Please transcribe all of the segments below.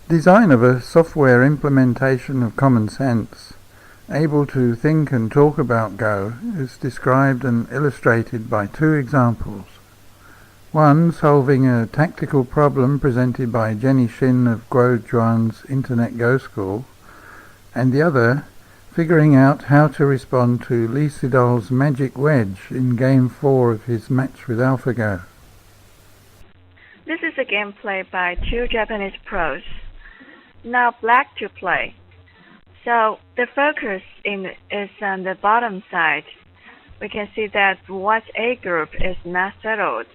Design of a software implementation of Commonsense, able to think and talk about Go, is described and illustrated by two examples. One solving a tactical problem presented by Jenny Shin of Guojuan's Internet Go School, and the other figuring out how to respond to Lee Sedol's magic wedge in Game 4 of his match with AlphaGo. This is a gameplay by two Japanese pros. Now black to play. So the focus is on the bottom side. We can see that white A group is not settled.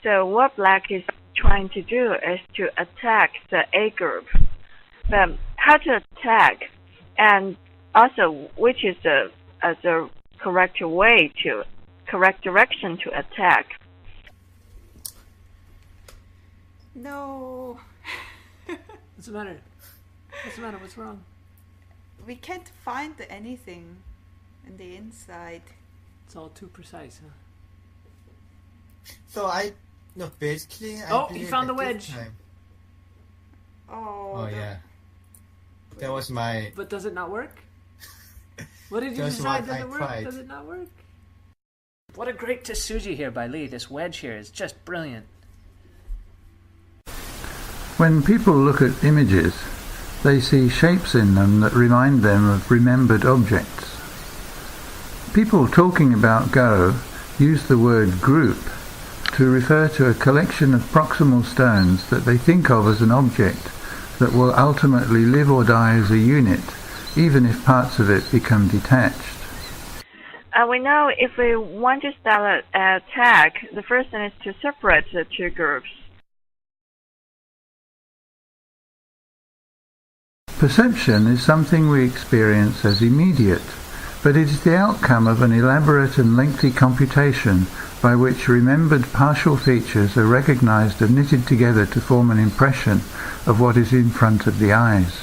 So what black is trying to do is to attack the A group. But how to attack, and also which is the correct direction to attack. No. What's the matter? What's wrong? We can't find anything in the inside. It's all too precise, huh? So basically Oh, he found the wedge. Oh yeah. That was my... But does it not work? What did you decide? Does it work? Does it not work? What a great Tsuji here by Lee. This wedge here is just brilliant. When people look at images, they see shapes in them that remind them of remembered objects. People talking about Go use the word group to refer to a collection of proximal stones that they think of as an object that will ultimately live or die as a unit, even if parts of it become detached. We know if we want to start an attack, the first thing is to separate the two groups. Perception is something we experience as immediate, but it is the outcome of an elaborate and lengthy computation by which remembered partial features are recognized and knitted together to form an impression of what is in front of the eyes.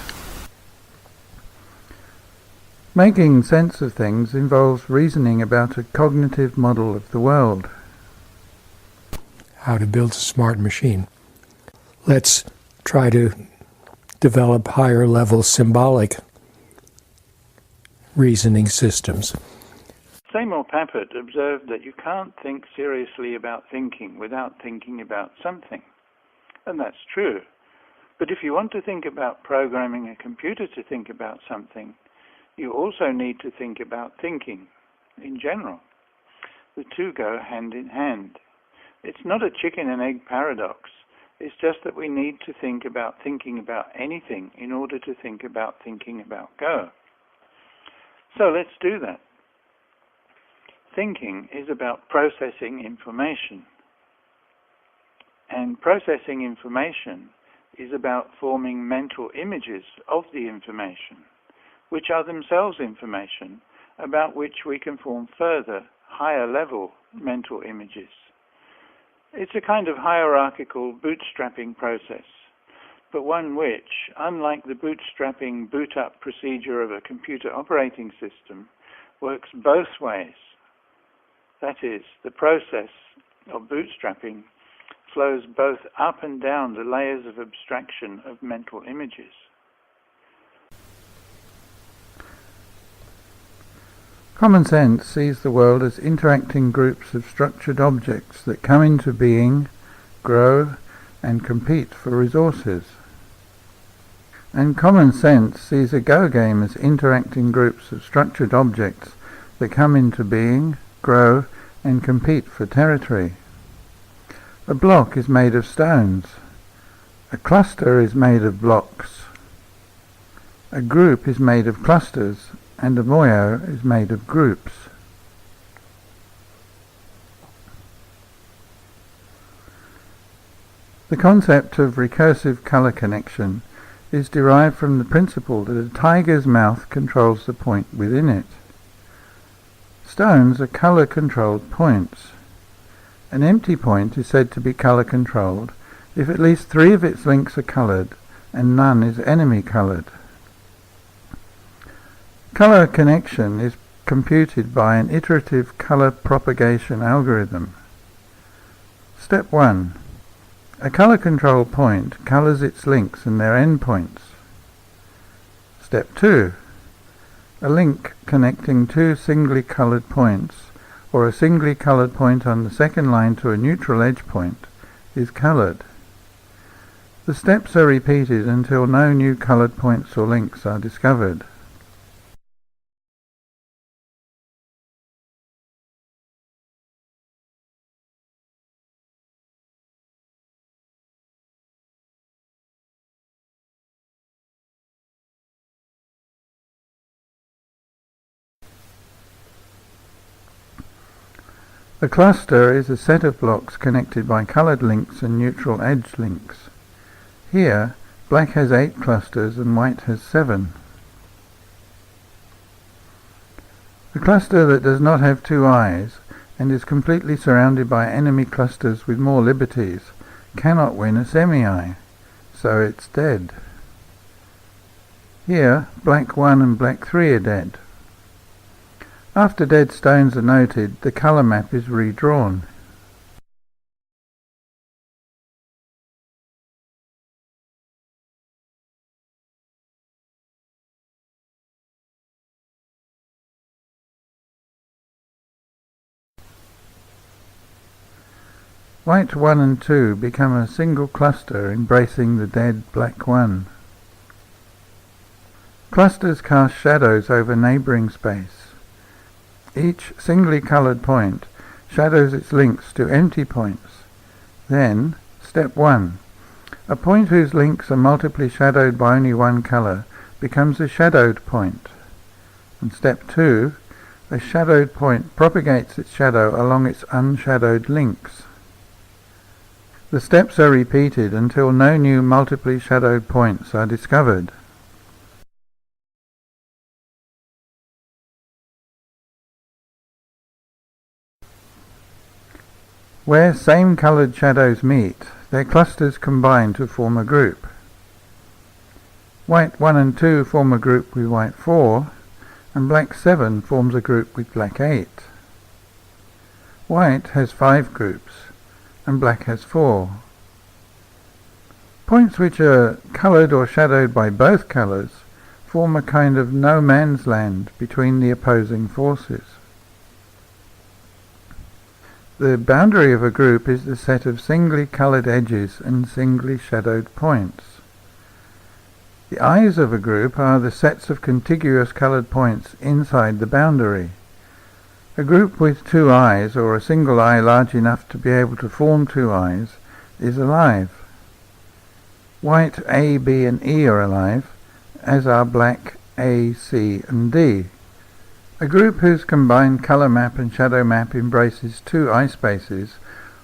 Making sense of things involves reasoning about a cognitive model of the world. How to build a smart machine. Let's try to develop higher level symbolic reasoning systems. Seymour Papert observed that you can't think seriously about thinking without thinking about something. And that's true. But if you want to think about programming a computer to think about something, you also need to think about thinking in general. The two go hand in hand. It's not a chicken and egg paradox. It's just that we need to think about thinking about anything in order to think about thinking about Go. So let's do that. Thinking is about processing information. And processing information is about forming mental images of the information, which are themselves information about which we can form further, higher level mental images. It's a kind of hierarchical bootstrapping process, but one which, unlike the bootstrapping boot-up procedure of a computer operating system, works both ways. That is, the process of bootstrapping flows both up and down the layers of abstraction of mental images. Commonsense sees the world as interacting groups of structured objects that come into being, grow, and compete for resources. And Commonsense sees a Go game as interacting groups of structured objects that come into being, grow, and compete for territory. A block is made of stones. A cluster is made of blocks. A group is made of clusters, and a moyo is made of groups. The concept of recursive color connection is derived from the principle that a tiger's mouth controls the point within it. Stones are color-controlled points. An empty point is said to be color-controlled if at least 3 of its links are colored and none is enemy-colored. Color connection is computed by an iterative color propagation algorithm. Step 1. A color control point colors its links and their endpoints. Step 2. A link connecting two singly colored points, or a singly colored point on the second line to a neutral edge point, is colored. The steps are repeated until no new colored points or links are discovered. A cluster is a set of blocks connected by colored links and neutral edge links. Here, black has 8 clusters and white has 7. A cluster that does not have 2 eyes and is completely surrounded by enemy clusters with more liberties cannot win a semi-eye, so it's dead. Here, black 1 and black 3 are dead. After dead stones are noted, the color map is redrawn. White 1 and 2 become a single cluster embracing the dead black 1. Clusters cast shadows over neighboring space. Each singly colored point shadows its links to empty points. Then, step 1. A point whose links are multiply shadowed by only one color becomes a shadowed point. And step 2. A shadowed point propagates its shadow along its unshadowed links. The steps are repeated until no new multiply shadowed points are discovered. Where same colored shadows meet, their clusters combine to form a group. White 1 and 2 form a group with white 4, and black 7 forms a group with black 8. White has 5 groups, and black has 4. Points which are colored or shadowed by both colors form a kind of no man's land between the opposing forces. The boundary of a group is the set of singly colored edges and singly shadowed points. The eyes of a group are the sets of contiguous colored points inside the boundary. A group with 2 eyes, or a single eye large enough to be able to form 2 eyes, is alive. White A, B and E are alive, as are black A, C and D. A group whose combined color map and shadow map embraces 2 eye spaces,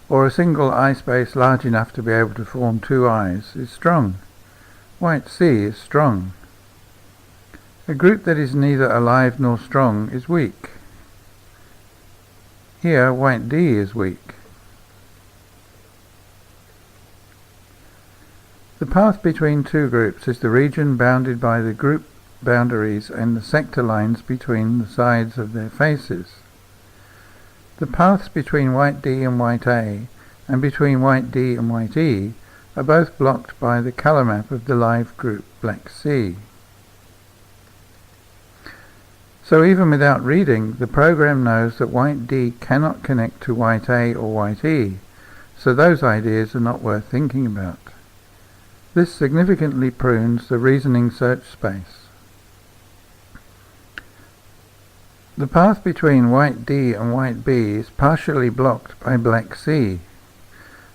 or a single eye space large enough to be able to form 2 eyes, is strong. White C is strong. A group that is neither alive nor strong is weak. Here, white D is weak. The path between 2 groups is the region bounded by the group boundaries and the sector lines between the sides of their faces. The paths between white D and white A, and between white D and white E, are both blocked by the color map of the live group black C. So even without reading, the program knows that white D cannot connect to white A or white E, so those ideas are not worth thinking about. This significantly prunes the reasoning search space. The path between white D and white B is partially blocked by black C,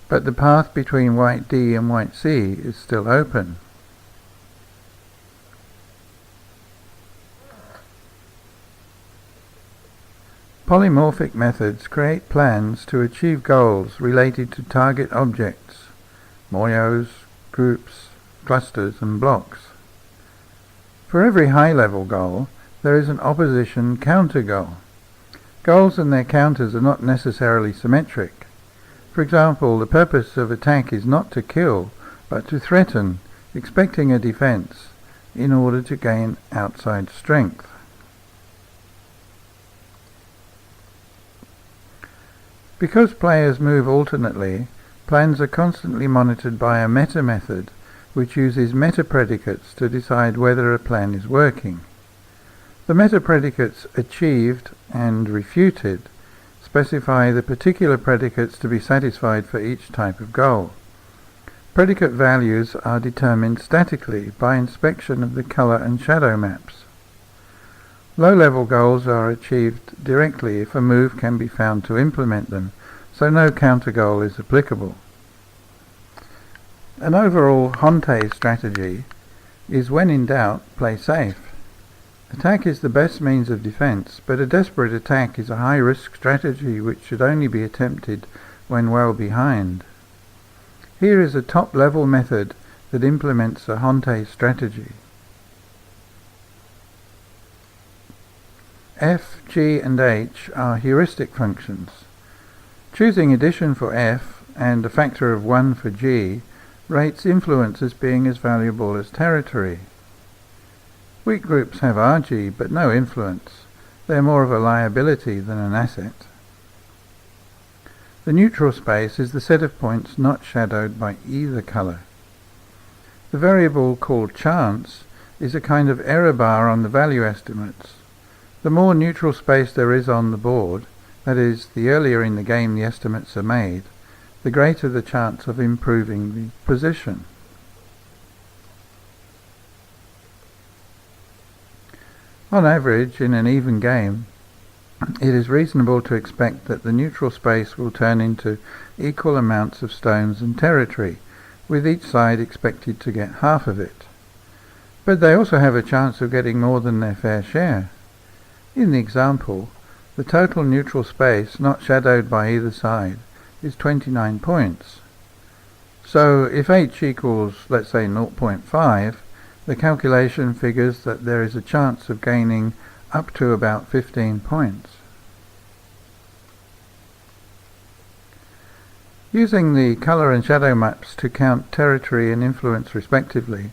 but the path between white D and white C is still open. Polymorphic methods create plans to achieve goals related to target objects, moyos, groups, clusters and blocks. For every high-level goal, there is an opposition counter-goal. Goals and their counters are not necessarily symmetric. For example, the purpose of attack is not to kill, but to threaten, expecting a defense, in order to gain outside strength. Because players move alternately, Plans are constantly monitored by a meta method, which uses meta-predicates to decide whether a plan is working. The meta-predicates achieved and refuted specify the particular predicates to be satisfied for each type of goal. Predicate values are determined statically by inspection of the color and shadow maps. Low-level goals are achieved directly if a move can be found to implement them, so no counter goal is applicable. An overall Honte strategy is, when in doubt, play safe. Attack is the best means of defense, but a desperate attack is a high-risk strategy which should only be attempted when well behind. Here is a top-level method that implements a Honte strategy. F, G and H are heuristic functions. Choosing addition for F and a factor of 1 for G rates influence as being as valuable as territory. Weak groups have RG but no influence. They are more of a liability than an asset. The neutral space is the set of points not shadowed by either color. The variable called chance is a kind of error bar on the value estimates. The more neutral space there is on the board, that is, the earlier in the game the estimates are made, the greater the chance of improving the position. On average, in an even game, it is reasonable to expect that the neutral space will turn into equal amounts of stones and territory, with each side expected to get half of it. But they also have a chance of getting more than their fair share. In the example, the total neutral space not shadowed by either side is 29 points. So if h equals, let's say, 0.5, the calculation figures that there is a chance of gaining up to about 15 points. Using the color and shadow maps to count territory and influence respectively,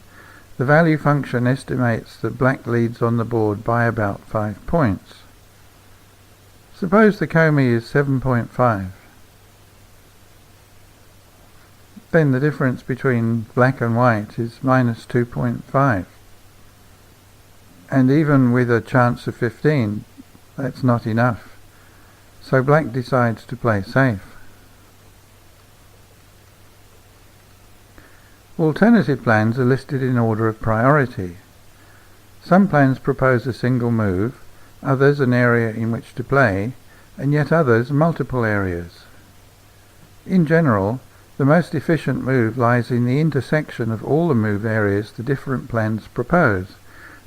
the value function estimates that black leads on the board by about 5 points. Suppose the Comey is 7.5. Then the difference between black and white is minus 2.5. And even with a chance of 15, that's not enough. So black decides to play safe. Alternative plans are listed in order of priority. Some plans propose a single move, others an area in which to play, and yet others multiple areas. In general, the most efficient move lies in the intersection of all the move areas the different plans propose,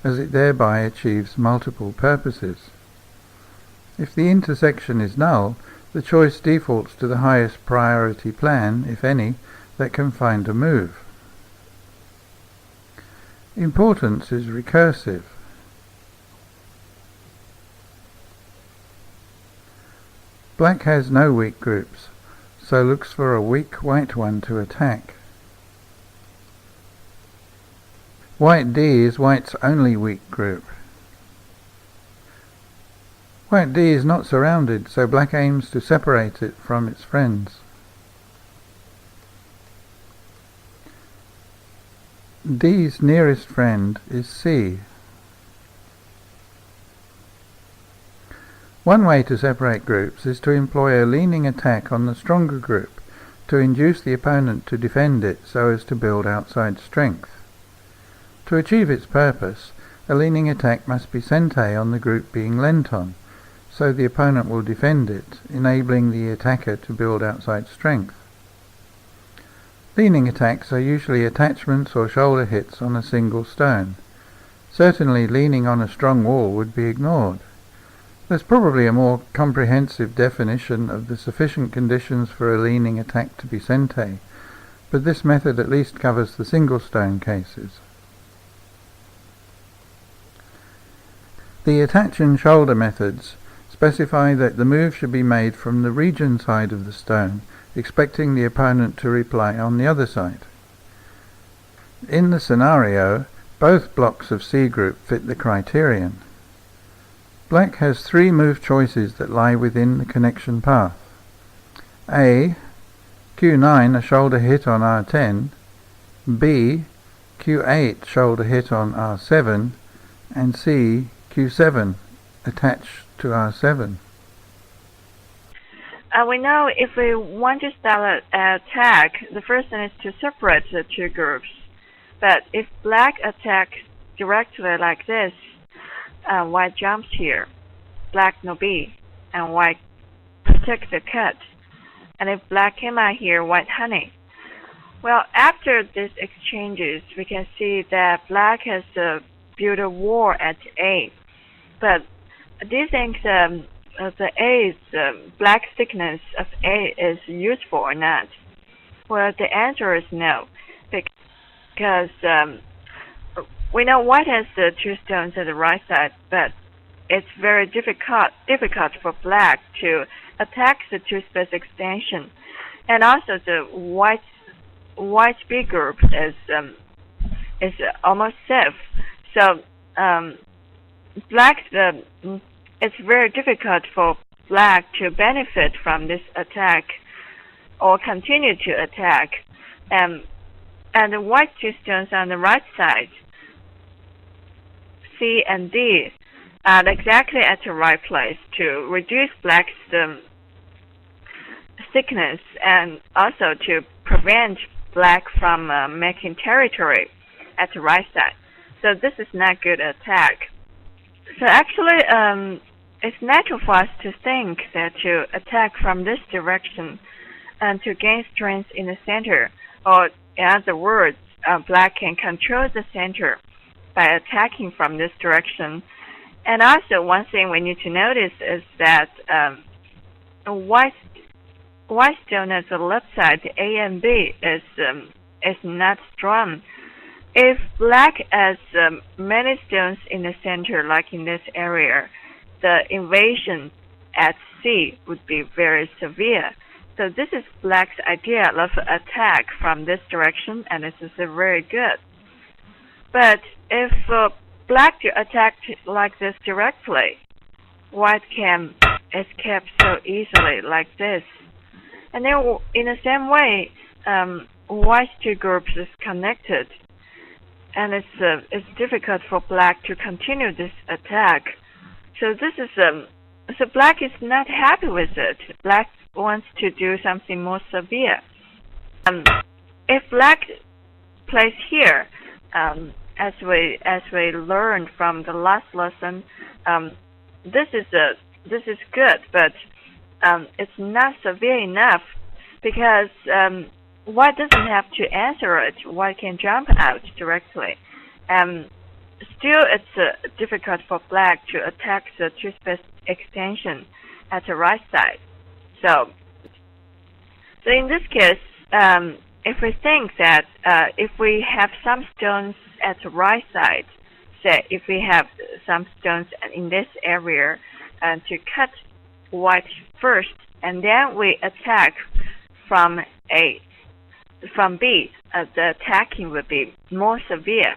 as it thereby achieves multiple purposes. If the intersection is null, the choice defaults to the highest priority plan, if any, that can find a move. Importance is recursive. Black has no weak groups, so looks for a weak white one to attack. White D is white's only weak group. White D is not surrounded, so black aims to separate it from its friends. D's nearest friend is C. One way to separate groups is to employ a leaning attack on the stronger group to induce the opponent to defend it so as to build outside strength. To achieve its purpose, a leaning attack must be sente on the group being lent on, so the opponent will defend it, enabling the attacker to build outside strength. Leaning attacks are usually attachments or shoulder hits on a single stone. Certainly leaning on a strong wall would be ignored. There's probably a more comprehensive definition of the sufficient conditions for a leaning attack to be sente, but this method at least covers the single stone cases. The attach and shoulder methods specify that the move should be made from the region side of the stone, expecting the opponent to reply on the other side. In the scenario, both blocks of C group fit the criterion. Black has three move choices that lie within the connection path. A, Q9 a shoulder hit on R10, B Q8 shoulder hit on R7, and C Q7 attached to R7. We know if we want to start an attack, the first thing is to separate the two groups. But if black attacks directly like this, white jumps here, black no B, and white takes the cut. And if black came out here, white honey. Well, after these exchanges, we can see that black has built a wall at A. But do you think the A's black thickness of A is useful or not? Well, the answer is no, because we know white has the two stones at the right side, but it's very difficult for black to attack the two-space extension, and also the white B group is almost safe. So it's very difficult for black to benefit from this attack or continue to attack. And the white two stones on the right side, C and D, are exactly at the right place to reduce black's thickness and also to prevent black from making territory at the right side. So this is not good attack. So actually, it's natural for us to think that to attack from this direction and to gain strength in the center, or in other words, black can control the center by attacking from this direction. And also, one thing we need to notice is that white stone at the left side, A and B, is not strong. If black has many stones in the center, like in this area, the invasion at C would be very severe. So this is black's idea of attack from this direction, and this is very good. But if black to attack like this directly, white can escape so easily like this. And then in the same way, white two groups is connected, and it's difficult for black to continue this attack. So this is so black is not happy with it. Black wants to do something more severe. If black plays here, as we learned from the last lesson, this is good, but it's not severe enough, because white doesn't have to answer it. White can jump out directly. Still, it's difficult for black to attack the two-space extension at the right side. So in this case, if we think that if we have some stones at the right side, say if we have some stones in this area, to cut white first, and then we attack from B, the attacking would be more severe.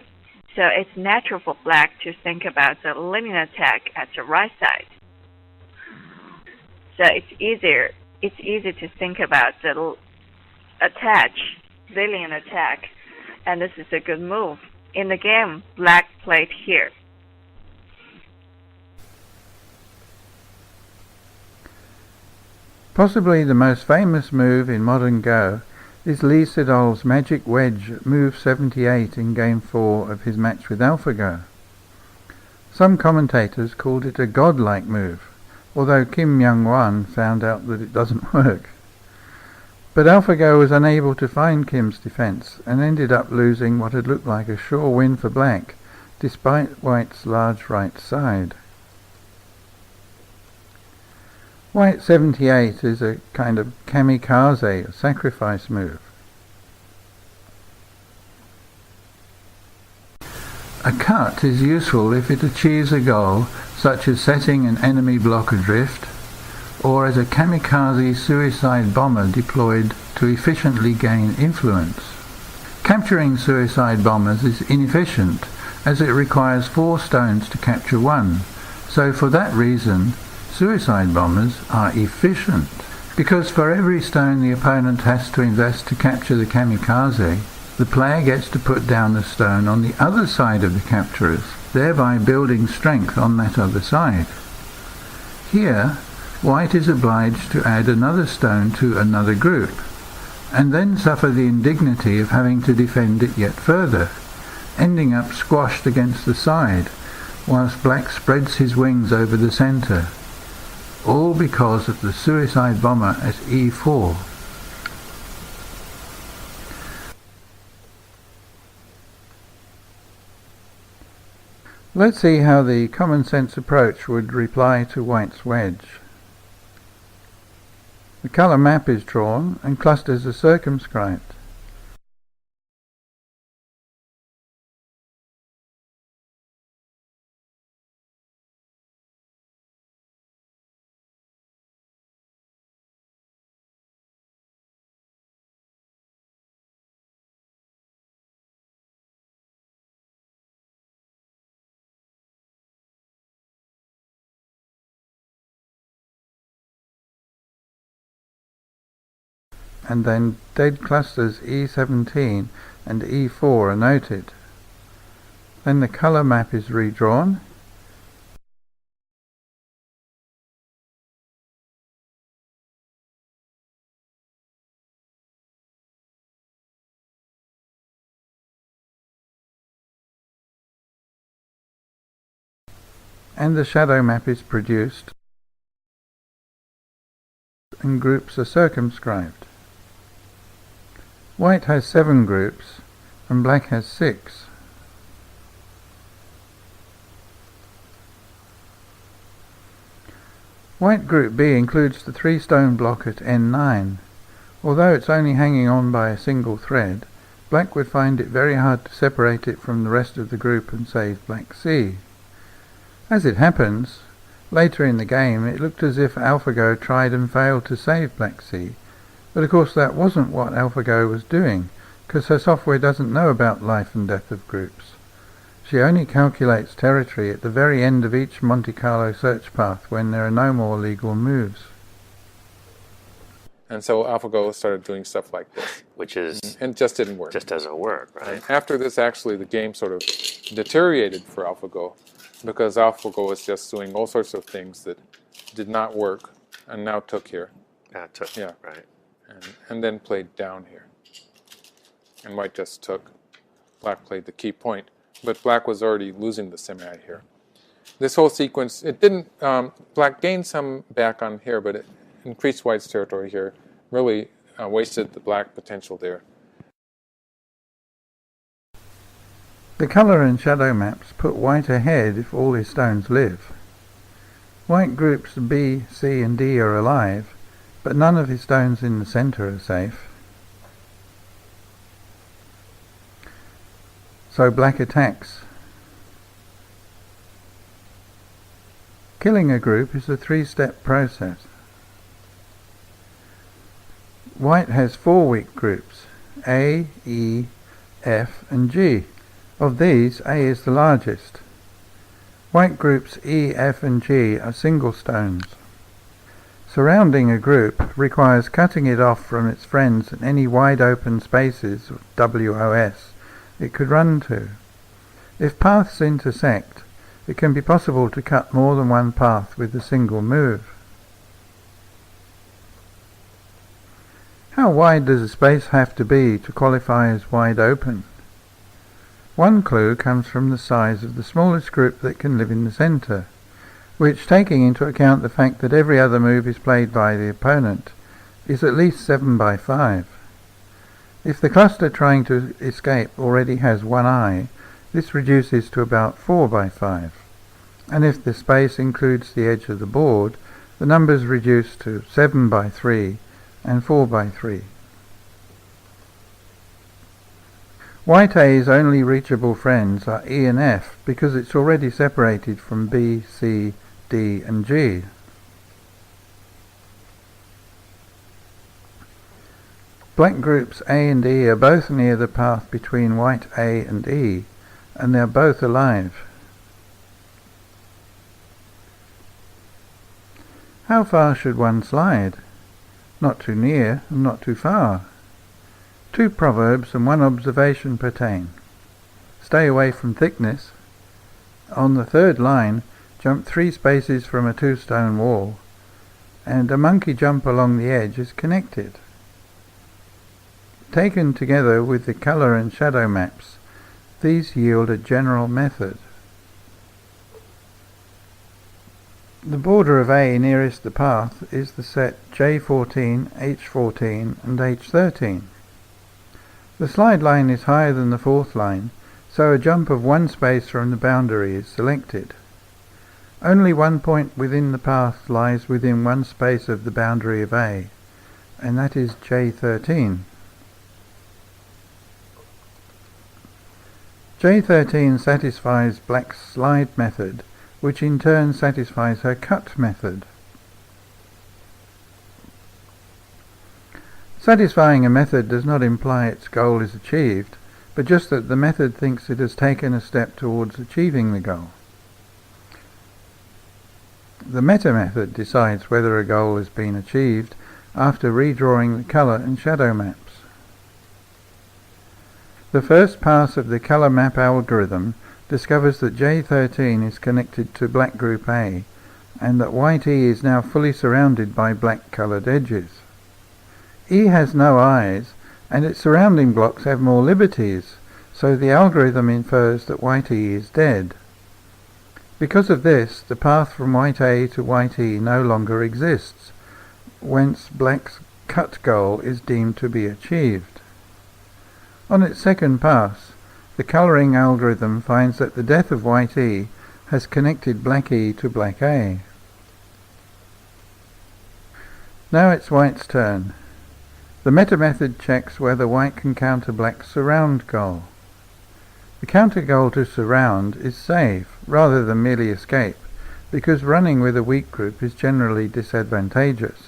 So it's natural for black to think about the linear attack at the right side. So it's easy to think about the linear attack, and this is a good move. In the game, black played here. Possibly the most famous move in modern Go is Lee Sedol's magic wedge move 78 in Game 4 of his match with AlphaGo. Some commentators called it a godlike move, although Kim Young-won found out that it doesn't work. But AlphaGo was unable to find Kim's defense and ended up losing what had looked like a sure win for black, despite white's large right side. White 78 is a kind of kamikaze, a sacrifice move. A cut is useful if it achieves a goal, such as setting an enemy block adrift, or as a kamikaze suicide bomber deployed to efficiently gain influence. Capturing suicide bombers is inefficient, as it requires 4 stones to capture 1, so for that reason, suicide bombers are efficient. Because for every stone the opponent has to invest to capture the kamikaze, the player gets to put down the stone on the other side of the capturers, thereby building strength on that other side. Here, white is obliged to add another stone to another group, and then suffer the indignity of having to defend it yet further, ending up squashed against the side, whilst black spreads his wings over the centre, all because of the suicide bomber at E4. Let's see how the common sense approach would reply to white's wedge. The colour map is drawn and clusters are circumscribed. And then dead clusters E17 and E4 are noted. Then the colour map is redrawn, and the shadow map is produced, and groups are circumscribed. White has 7 groups and black has 6. White group B includes the 3 stone block at N9. Although it's only hanging on by a single thread, black would find it very hard to separate it from the rest of the group and save black C. As it happens, later in the game it looked as if AlphaGo tried and failed to save black C. But of course that wasn't what AlphaGo was doing, because her software doesn't know about life and death of groups. She only calculates territory at the very end of each Monte Carlo search path when there are no more legal moves. And so AlphaGo started doing stuff like this. Which is... And it just didn't work. Just doesn't work, right? And after this, actually, the game sort of deteriorated for AlphaGo, because AlphaGo was just doing all sorts of things that did not work, and now took here. Yeah, right. And then played down here. And white just took. Black played the key point. But black was already losing the semi here. This whole sequence, it didn't... black gained some back on here, but it increased white's territory here. Really wasted the black potential there. The colour and shadow maps put white ahead if all his stones live. White groups B, C and D are alive, but none of his stones in the centre are safe. So black attacks. Killing a group is a 3-step process. White has 4 weak groups, A, E, F and G. Of these, A is the largest. White groups E, F and G are single stones. Surrounding a group requires cutting it off from its friends in any wide open spaces, WOS, it could run to. If paths intersect, it can be possible to cut more than one path with a single move. How wide does a space have to be to qualify as wide open? One clue comes from the size of the smallest group that can live in the centre, which, taking into account the fact that every other move is played by the opponent, is at least 7 by 5. If the cluster trying to escape already has 1 eye, this reduces to about 4 by 5. And if the space includes the edge of the board, the numbers reduce to 7 by 3 and 4 by 3. White A's only reachable friends are E and F because it's already separated from B, C, D and G. Black groups A and E are both near the path between white A and E, and they are both alive. How far should one slide? not too near and not too far. 2 proverbs and 1 observation pertain. Stay away from thickness. On the 3rd line, jump 3 spaces from a 2-stone wall, and a monkey jump along the edge is connected. Taken together with the colour and shadow maps, these yield a general method. The border of A nearest the path is the set J14, H14 and H13. The slide line is higher than the 4th line, so a jump of 1 space from the boundary is selected. Only 1 point within the path lies within 1 space of the boundary of A, and that is J13. J13 satisfies Black's slide method, which in turn satisfies her cut method. Satisfying a method does not imply its goal is achieved, but just that the method thinks it has taken a step towards achieving the goal. The meta method decides whether a goal has been achieved after redrawing the colour and shadow maps. The first pass of the colour map algorithm discovers that J13 is connected to black group A, and that white E is now fully surrounded by black coloured edges. E has no eyes, and its surrounding blocks have more liberties, so the algorithm infers that white E is dead. Because of this, the path from white A to white E no longer exists, whence black's cut goal is deemed to be achieved. On its second pass, the colouring algorithm finds that the death of white E has connected black E to black A. Now it's white's turn. The meta method checks whether white can counter black's surround goal. The counter goal to surround is save, rather than merely escape, because running with a weak group is generally disadvantageous.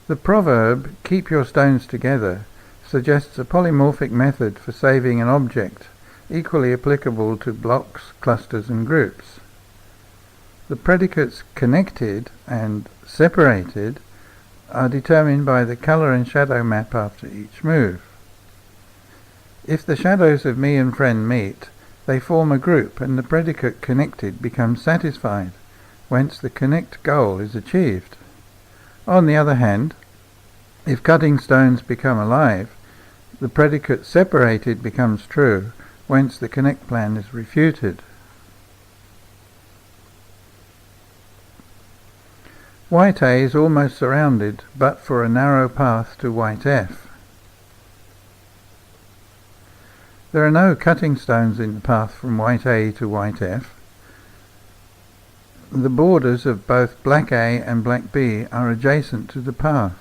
The proverb, "keep your stones together," suggests a polymorphic method for saving an object, equally applicable to blocks, clusters and groups. The predicates connected and separated are determined by the colour and shadow map after each move. If the shadows of me and friend meet, they form a group and the predicate connected becomes satisfied, whence the connect goal is achieved. On the other hand, if cutting stones become alive, the predicate separated becomes true, whence the connect plan is refuted. White A is almost surrounded, but for a narrow path to white F. There are no cutting stones in the path from white A to white F. The borders of both black A and black B are adjacent to the path.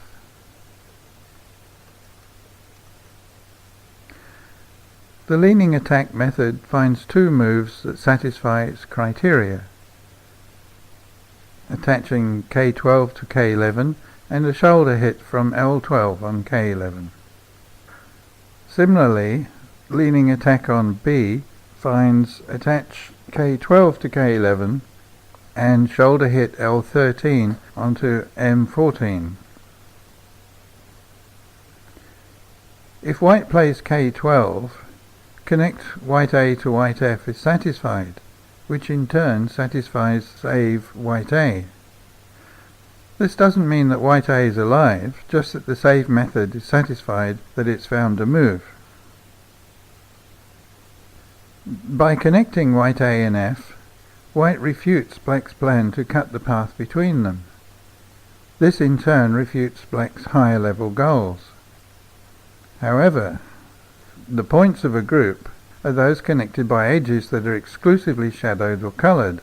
The leaning attack method finds 2 moves that satisfy its criteria, attaching K12 to K11 and a shoulder hit from L12 on K11. Similarly, leaning attack on B finds attach K12 to K11 and shoulder hit L13 onto M14. If white plays K12, connect white A to white F is satisfied, which in turn satisfies save white A. This doesn't mean that white A is alive, just that the save method is satisfied that it's found a move. By connecting white A and F, white refutes black's plan to cut the path between them. This in turn refutes black's higher level goals. However, the points of a group are those connected by edges that are exclusively shadowed or coloured.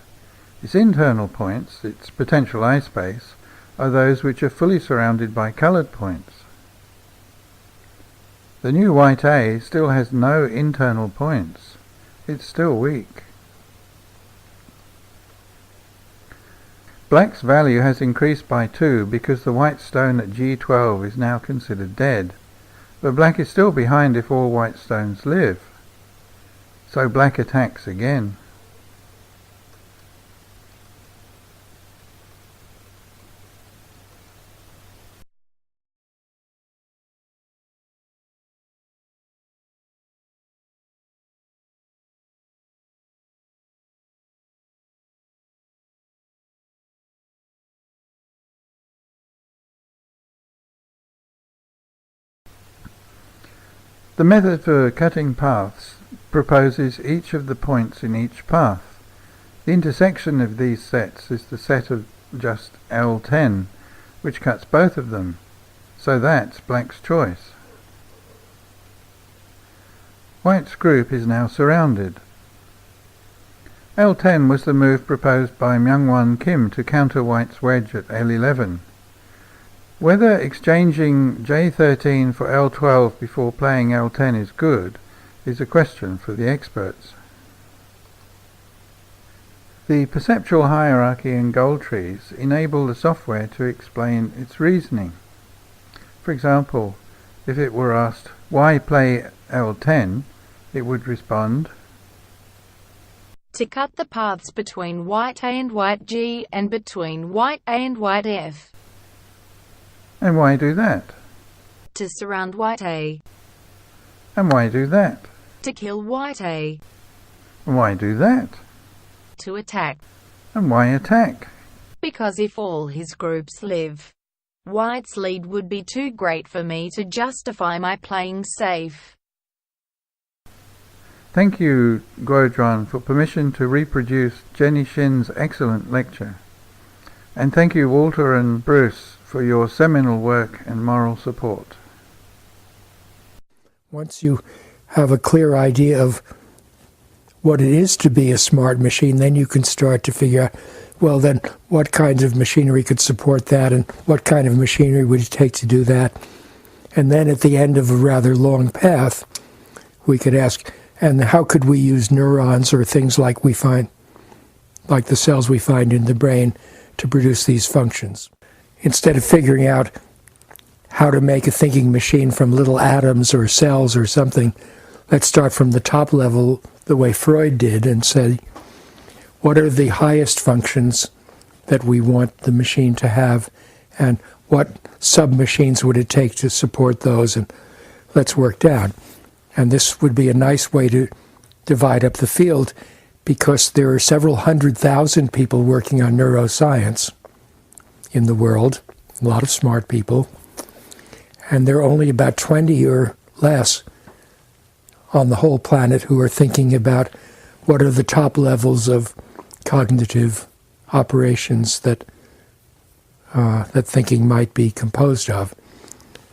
Its internal points, its potential eye space, are those which are fully surrounded by coloured points. The new white A still has no internal points. It's still weak. Black's value has increased by 2 because the white stone at G12 is now considered dead, but black is still behind if all white stones live. So black attacks again. The method for cutting paths proposes each of the points in each path. The intersection of these sets is the set of just L10, which cuts both of them, so that's black's choice. White's group is now surrounded. L10 was the move proposed by Myungwon Kim to counter White's wedge at L11. Whether exchanging J13 for L12 before playing L10 is good is a question for the experts. The perceptual hierarchy in goal trees enable the software to explain its reasoning. For example, if it were asked, why play L10, it would respond, to cut the paths between white A and white G and between white A and white F. And why do that? To surround white A. And why do that? To kill white A. And why do that? To attack. And why attack? Because if all his groups live, White's lead would be too great for me to justify my playing safe. Thank you, Guodron, for permission to reproduce Jenny Shin's excellent lecture. And thank you, Walter and Bruce, for your seminal work and moral support. Once you have a clear idea of what it is to be a smart machine, then you can start to figure out, well, then what kinds of machinery could support that, and what kind of machinery would it take to do that. And then at the end of a rather long path, we could ask, and how could we use neurons or things like we find, like the cells we find in the brain, to produce these functions? Instead of figuring out how to make a thinking machine from little atoms or cells or something, let's start from the top level, the way Freud did, and say, what are the highest functions that we want the machine to have, and what sub-machines would it take to support those, and let's work down. And this would be a nice way to divide up the field, because there are several 100,000 people working on neuroscience in the world, a lot of smart people, and there are only about 20 or less on the whole planet who are thinking about what are the top levels of cognitive operations that that thinking might be composed of.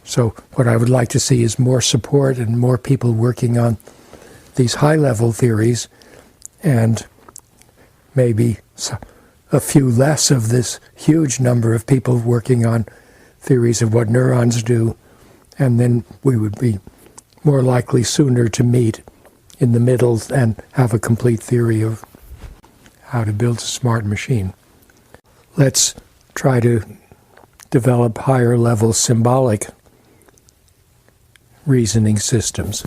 So what I would like to see is more support and more people working on these high-level theories, and maybe a few less of this huge number of people working on theories of what neurons do, and then we would be more likely sooner to meet in the middle and have a complete theory of how to build a smart machine. Let's try to develop higher level symbolic reasoning systems.